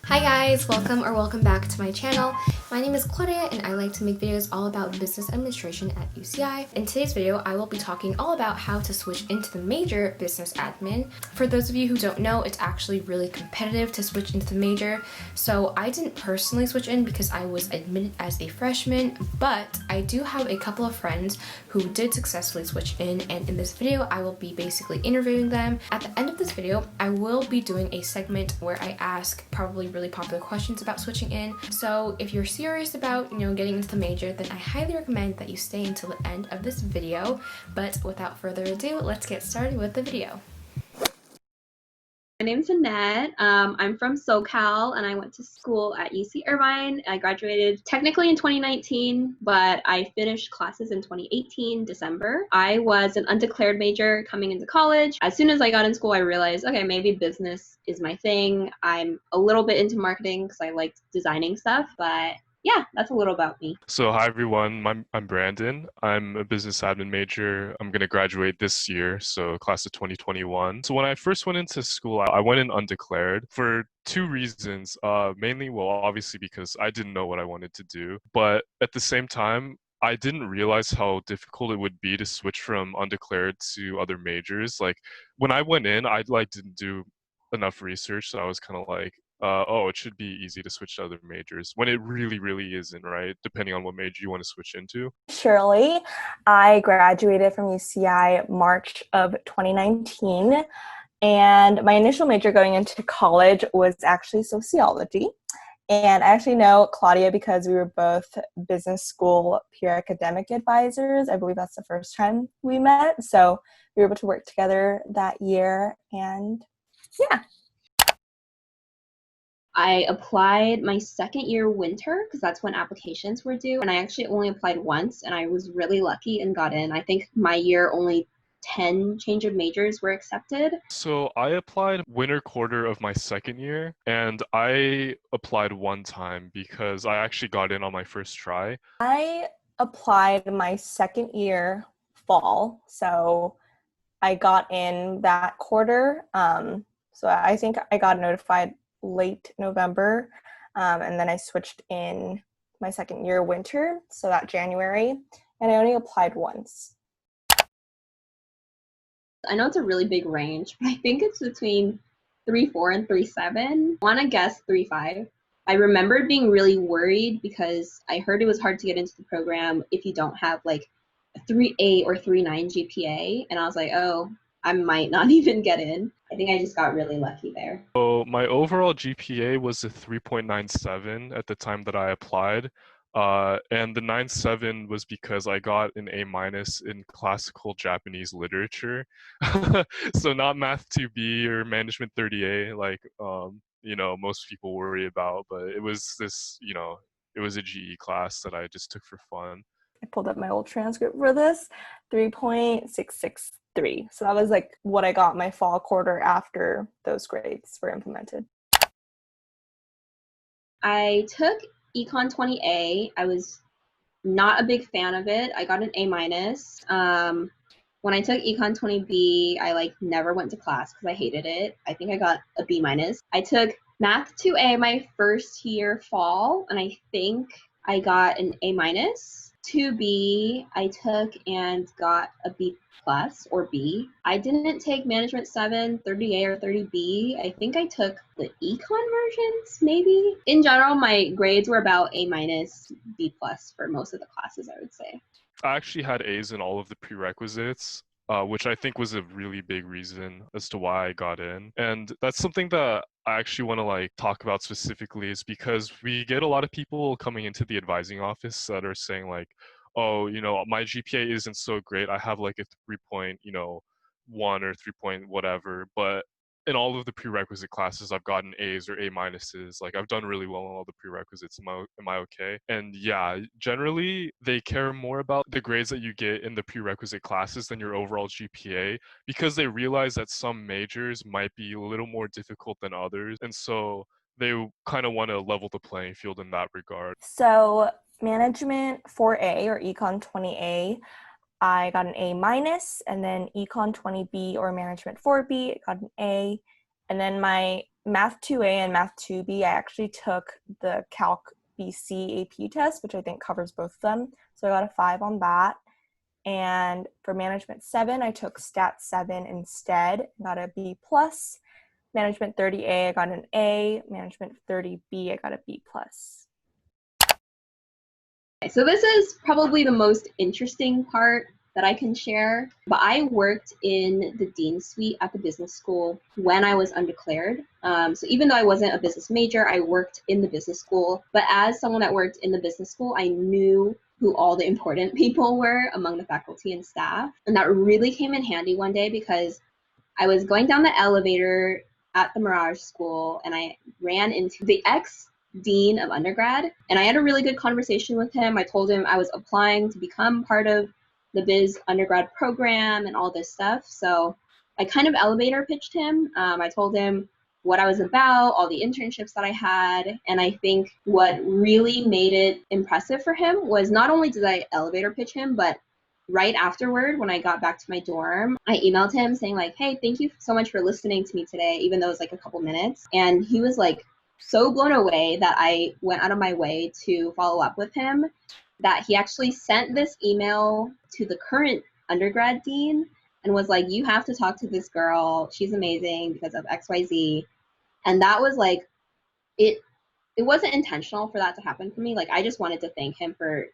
Hi guys, welcome back to my channel. My name is Claudia and I like to make videos all about business administration at UCI. In today's video, I will be talking all about how to switch into the major business admin. For those of you who don't know, it's actually really competitive to switch into the major. So I didn't personally switch in because I was admitted as a freshman, but I do have a couple of friends who did successfully switch in, and in this video, I will be basically interviewing them. At the end of this video, I will be doing a segment where I ask probably really popular questions about switching in. So if you're serious about, getting into the major, then I highly recommend that you stay until the end of this video. But without further ado, let's get started with the video. My name's Annette. I'm from SoCal and I went to school at UC Irvine. I graduated technically in 2019, but I finished classes in 2018, December. I was an undeclared major coming into college. As soon as I got in school, I realized, okay, maybe business is my thing. I'm a little bit into marketing because I liked designing stuff, but yeah, that's a little about me. So hi everyone, I'm Brandon. I'm a business admin major. I'm gonna graduate this year, so class of 2021. So when I first went into school, I went in undeclared for two reasons. Mainly, well, obviously because I didn't know what I wanted to do, but at the same time, I didn't realize how difficult it would be to switch from undeclared to other majors. Like when I went in, I didn't do enough research, so I was kind of like, it should be easy to switch to other majors when it really, really isn't, right? Depending on what major you want to switch into. Shirley. I graduated from UCI March of 2019, and my initial major going into college was actually sociology. And I actually know Claudia because we were both business school peer academic advisors. I believe that's the first time we met. So we were able to work together that year, and yeah. I applied my second year winter because that's when applications were due, and I actually only applied once and I was really lucky and got in. I think my year only 10 change of majors were accepted. So I applied winter quarter of my second year, and I applied one time because I actually got in on my first try. I applied my second year fall, so I got in that quarter. So I think I got notified late November, and then I switched in my second year winter, so that January, and I only applied once. I know it's a really big range, but I think it's between 3.4 and 3.7. I want to guess 3.5. I remembered being really worried because I heard it was hard to get into the program if you don't have like a 3.8 or 3.9 GPA, and I was like, oh, I might not even get in. I think I just got really lucky there. So my overall GPA was a 3.97 at the time that I applied. And the 9.7 was because I got an A minus in classical Japanese literature. So not Math 2B or Management 30A like most people worry about, but it was this, it was a GE class that I just took for fun. I pulled up my old transcript for this, 3.663. So that was like what I got my fall quarter after those grades were implemented. I took Econ 20A. I was not a big fan of it. I got an A minus. When I took Econ 20B, I never went to class because I hated it. I think I got a B minus. I took Math 2A my first year fall, and I think I got an A minus. 2B I took and got a B plus or B. I didn't take Management 7, 30A or 30B. I think I took the econ versions, maybe. In general, my grades were about A minus, B plus for most of the classes, I would say. I actually had A's in all of the prerequisites, which I think was a really big reason as to why I got in. And that's something that I actually want to talk about specifically, is because we get a lot of people coming into the advising office that are saying oh, my GPA isn't so great. I have a 3.1 or 3 point whatever, but in all of the prerequisite classes, I've gotten A's or A minuses. I've done really well in all the prerequisites. Am I okay? And yeah, generally they care more about the grades that you get in the prerequisite classes than your overall GPA, because they realize that some majors might be a little more difficult than others. And so they kind of want to level the playing field in that regard. So Management 4A or Econ 20A, I got an A minus, and then Econ 20B or Management 4B, I got an A, and then my Math 2A and Math 2B, I actually took the Calc BC AP test, which I think covers both of them. So I got a 5 on that. And for Management 7, I took Stat 7 instead, got a B+. Management 30A, I got an A. Management 30B, I got a B+. So this is probably the most interesting part that I can share, but I worked in the Dean Suite at the business school when I was undeclared. So even though I wasn't a business major, I worked in the business school. But as someone that worked in the business school, I knew who all the important people were among the faculty and staff. And that really came in handy one day because I was going down the elevator at the Merage school and I ran into the ex-dean of undergrad. And I had a really good conversation with him. I told him I was applying to become part of the Biz undergrad program and all this stuff. So I kind of elevator pitched him. I told him what I was about, all the internships that I had. And I think what really made it impressive for him was not only did I elevator pitch him, but right afterward, when I got back to my dorm, I emailed him saying like, hey, thank you so much for listening to me today, even though it was like a couple minutes. And he was like so blown away that I went out of my way to follow up with him, that he actually sent this email to the current undergrad dean and was like, you have to talk to this girl. She's amazing because of XYZ. And that was like, it wasn't intentional for that to happen for me. Like, I just wanted to thank him for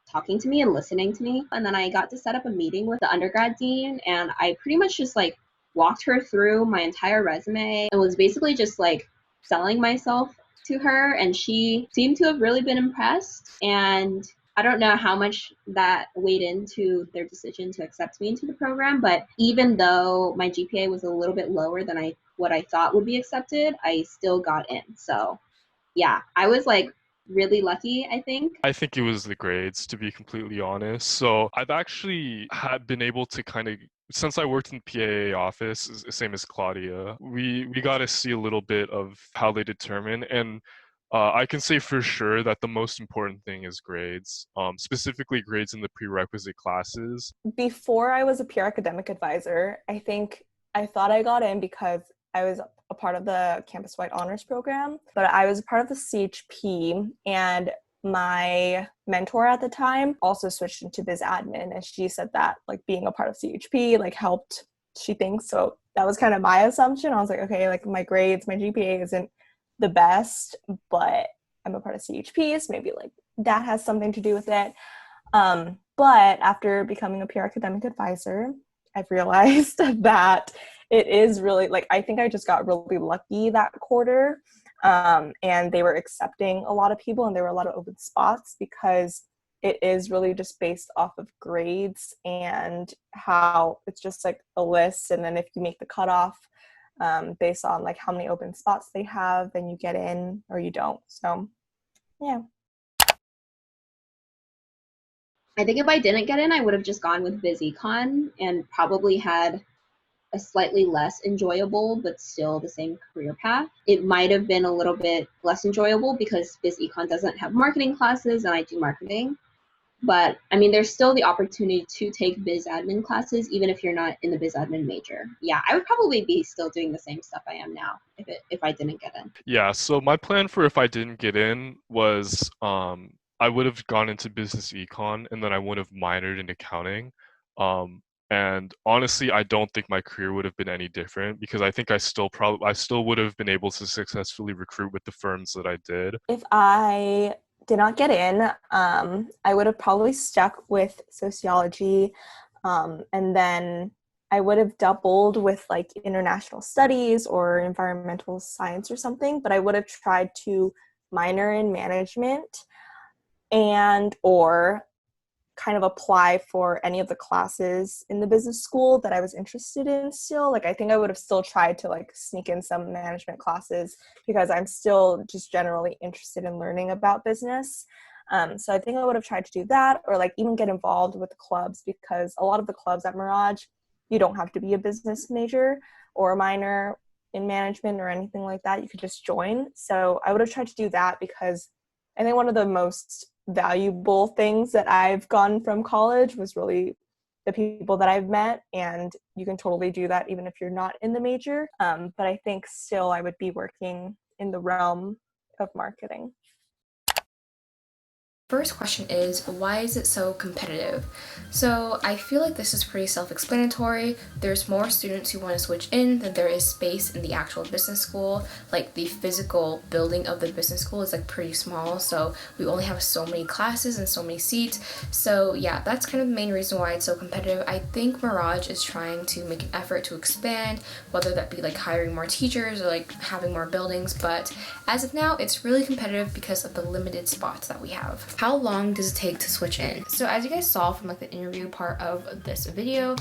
talking to me and listening to me. And then I got to set up a meeting with the undergrad dean, and I pretty much just like walked her through my entire resume and was basically just like selling myself to her. And she seemed to have really been impressed. And I don't know how much that weighed into their decision to accept me into the program, but even though my GPA was a little bit lower than what I thought would be accepted, I still got in. So yeah, I was like really lucky, I think. I think it was the grades, to be completely honest. So I've actually had been able to kind of, since I worked in the PAA office, same as Claudia, we got to see a little bit of how they determine. And I can say for sure that the most important thing is grades, specifically grades in the prerequisite classes. Before I was a peer academic advisor, I thought I got in because I was a part of the campus-wide honors program, but I was a part of the CHP, and my mentor at the time also switched into Biz Admin, and she said that like being a part of CHP like helped, she thinks. So that was kind of my assumption. I was like, okay, like my grades, my GPA isn't the best, but I'm a part of CHP, so maybe like that has something to do with it. But after becoming a peer academic advisor, I've realized that it is really, like, I think I just got really lucky that quarter, and they were accepting a lot of people, and there were a lot of open spots because it is really just based off of grades and how it's just like a list, and then if you make the cutoff based on like how many open spots they have, then you get in or you don't. So yeah. I think if I didn't get in, I would have just gone with Biz Econ and probably had a slightly less enjoyable but still the same career path. It might have been a little bit less enjoyable because Biz Econ doesn't have marketing classes and I do marketing. But I mean, there's still the opportunity to take Biz Admin classes even if you're not in the Biz Admin major. Yeah, I would probably be still doing the same stuff I am now if I didn't get in. Yeah, so my plan for if I didn't get in was I would have gone into business econ and then I would have minored in accounting. And honestly, I don't think my career would have been any different because I think I still would have been able to successfully recruit with the firms that I did. If I did not get in, I would have probably stuck with sociology, and then I would have doubled with like international studies or environmental science or something, but I would have tried to minor in management and or kind of apply for any of the classes in the business school that I was interested in still. Like, I think I would have still tried to like sneak in some management classes because I'm still just generally interested in learning about business. So I think I would have tried to do that, or like even get involved with the clubs, because a lot of the clubs at Merage, you don't have to be a business major or a minor in management or anything like that. You could just join. So I would have tried to do that because I think one of the most valuable things that I've gotten from college was really the people that I've met, and you can totally do that even if you're not in the major. But I think still I would be working in the realm of marketing. First question is, why is it so competitive? So I feel like this is pretty self-explanatory. There's more students who want to switch in than there is space in the actual business school. Like the physical building of the business school is like pretty small, so we only have so many classes and so many seats. So yeah, that's kind of the main reason why it's so competitive. I think Merage is trying to make an effort to expand, whether that be like hiring more teachers or like having more buildings, but as of now, it's really competitive because of the limited spots that we have. How long does it take to switch in? So as you guys saw from like the interview part of this video,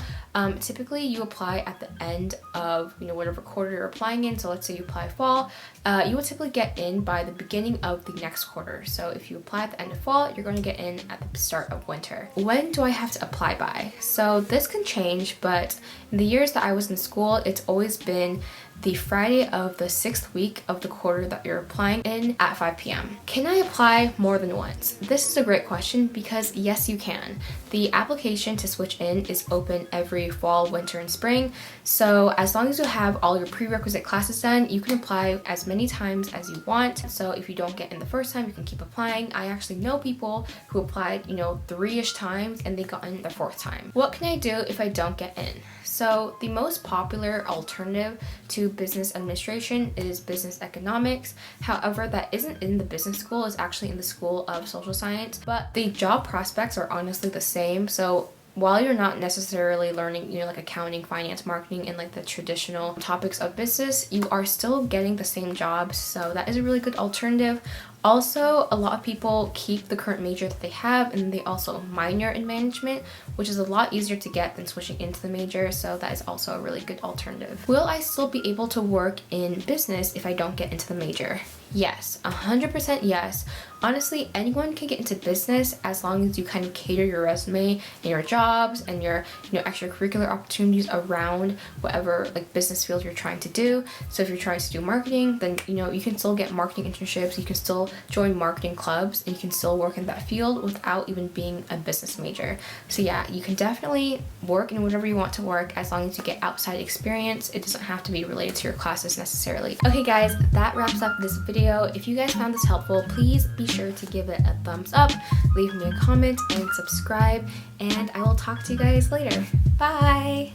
typically you apply at the end of whatever quarter you're applying in. So let's say you apply fall, you will typically get in by the beginning of the next quarter. So if you apply at the end of fall, you're going to get in at the start of winter. When do I have to apply by? So this can change, but in the years that I was in school, it's always been the Friday of the 6th week of the quarter that you're applying in at 5 p.m. Can I apply more than once? This is a great question because yes, you can. The application to switch in is open every fall, winter, and spring. So as long as you have all your prerequisite classes done, you can apply as many times as you want. So if you don't get in the first time, you can keep applying. I actually know people who applied, 3-ish times and they got in the 4th time. What can I do if I don't get in? So the most popular alternative to business administration is business economics. However, that isn't in the business school, it's actually in the School of Social Science, but the job prospects are honestly the same. So while you're not necessarily learning, like accounting, finance, marketing, and like the traditional topics of business, you are still getting the same jobs. So that is a really good alternative. Also, a lot of people keep the current major that they have and they also minor in management, which is a lot easier to get than switching into the major. So that is also a really good alternative. Will I still be able to work in business if I don't get into the major? Yes, 100% yes. Honestly, anyone can get into business as long as you kind of cater your resume and your jobs and your extracurricular opportunities around whatever like business field you're trying to do. So if you're trying to do marketing, then you can still get marketing internships, you can still join marketing clubs, and you can still work in that field without even being a business major. So yeah, you can definitely work in whatever you want to work as long as you get outside experience. It doesn't have to be related to your classes necessarily. Okay guys, that wraps up this video. If you guys found this helpful, please be sure to give it a thumbs up, leave me a comment, and subscribe, and I will talk to you guys later. Bye!